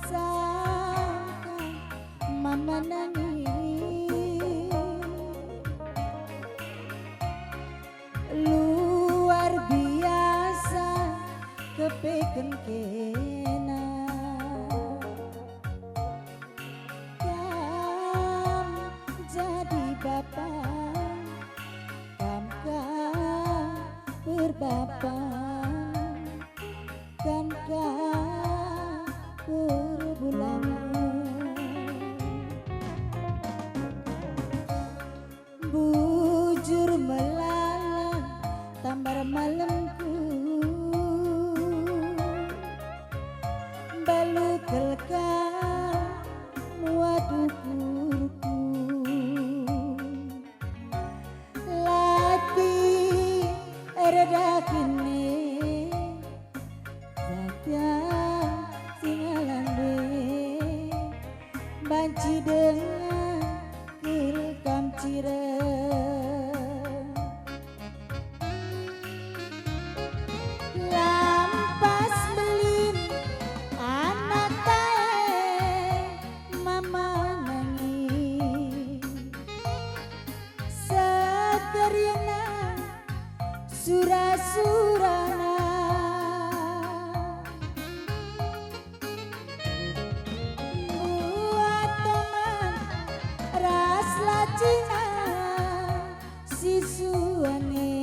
sangka mama nangis, luar biasa kepeken kena. Kam jadi bapak, kam berbapak, kam berbulan. Bujur melala tambar malamku, balu kelkal muadukurku, lati reda kini zatya singalande banci dengan kilkam cire. Lampas belin anak tae mama nangis, sekerina surah-surana buat teman ras lacina sisuane.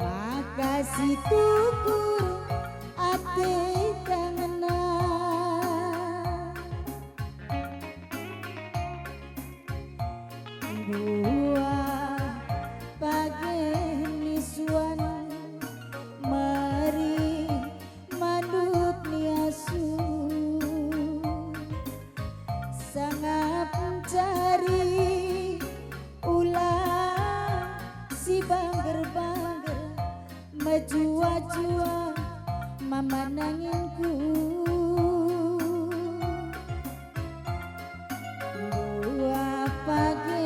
Makasih tukur ate kangena, buah pagi nisuan mari manduk niasu, sangat mencari ulang si bangger-bangger mejua-jua mama nanginku. Buah pagi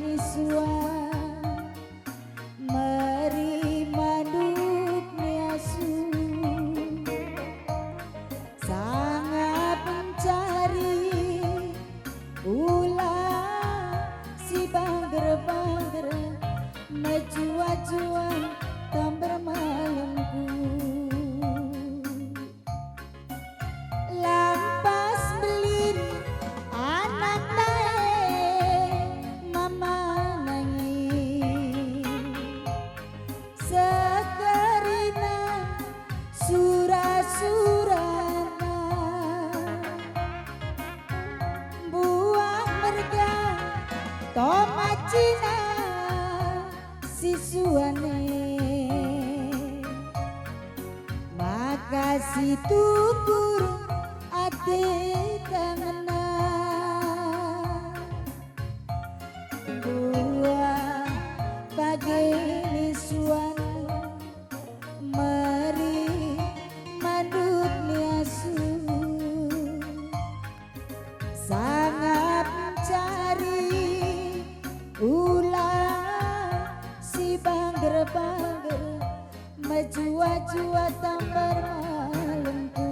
nisuan meri manduk niasu, sangat mencari ulah si bangger-bangger mejua-jua tambar malamku. Lampas belin anak tae mama nangis, sekerina surah-surana buah merga tomat cina sisuane. Makasih tukur ate kangena, buah pagi nisuan meri mandut niasu, sangat mencari ulah si bangger-bangger mejua-jua tambar malamku.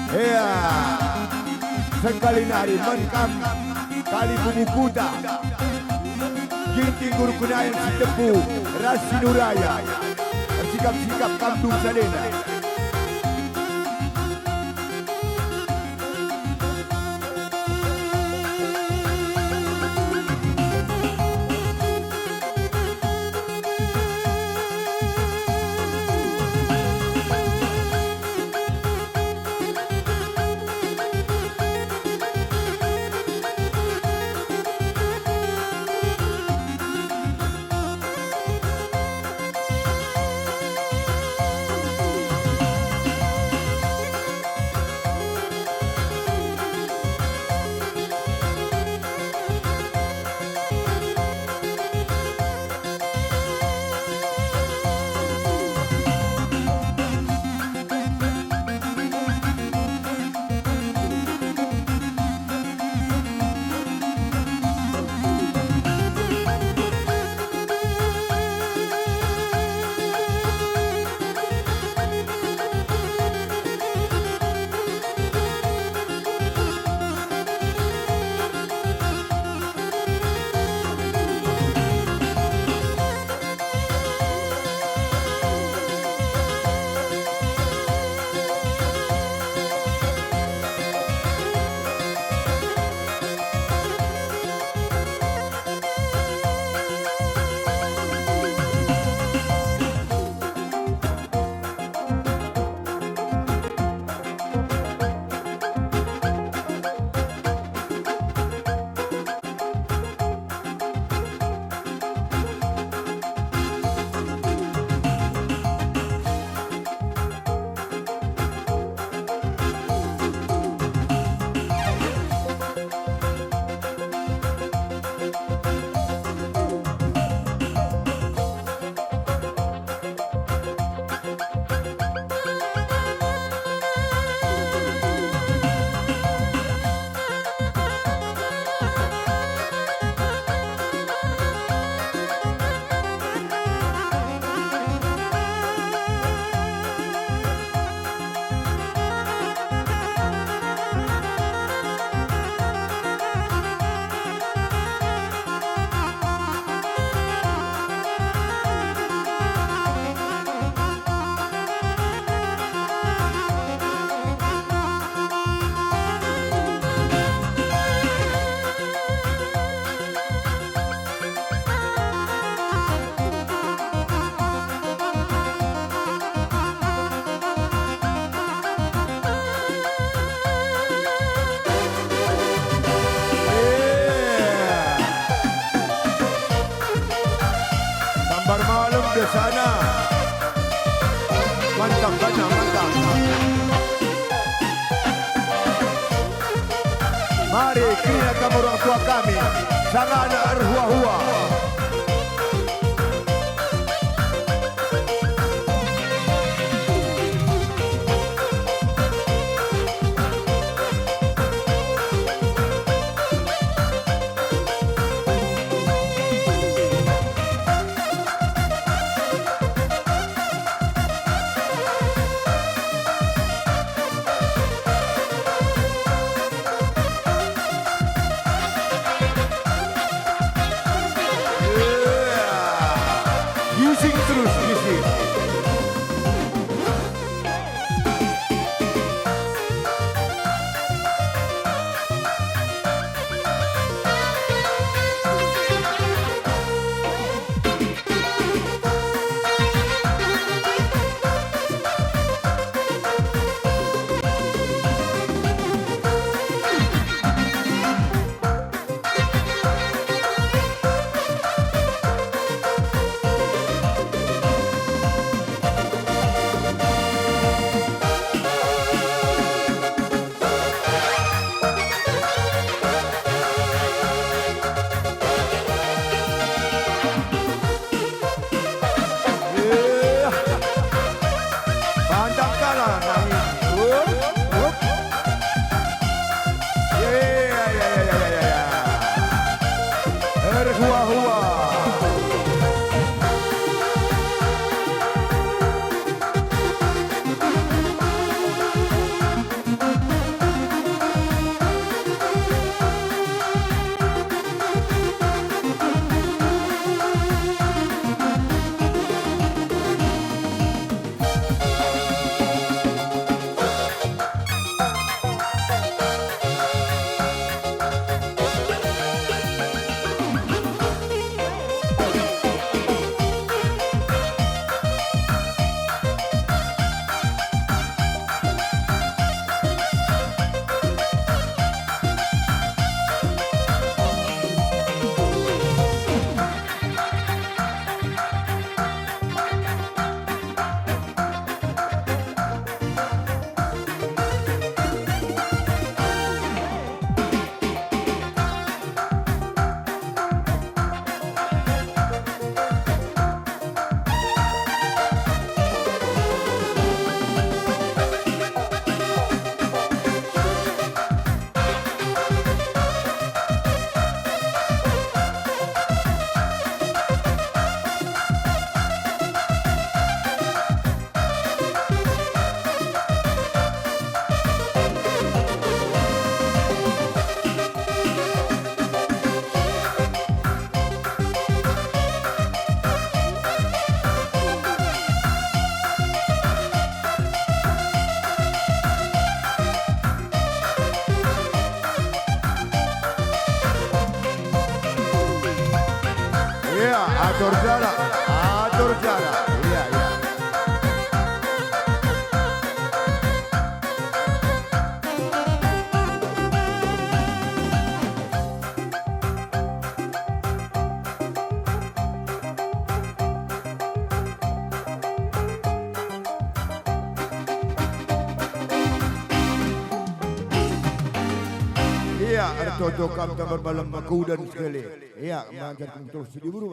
Iya, sekali nari menkam kali bumi kuda, ginting guru kunayan si tepu rasi nuraya, sikap-sikap kampung salena. sana. Mantap sana, mantap. Mari kiriakan orang tua kami, jangan hua-hua. Using terus music. Pandang kalah nangis. Ya. Hua-hua. Ya, atur jarak, atur jarak. Iya. Iya, ada cocok kamu gambar malam makudan sekali. Iya, manjat terus sediburu.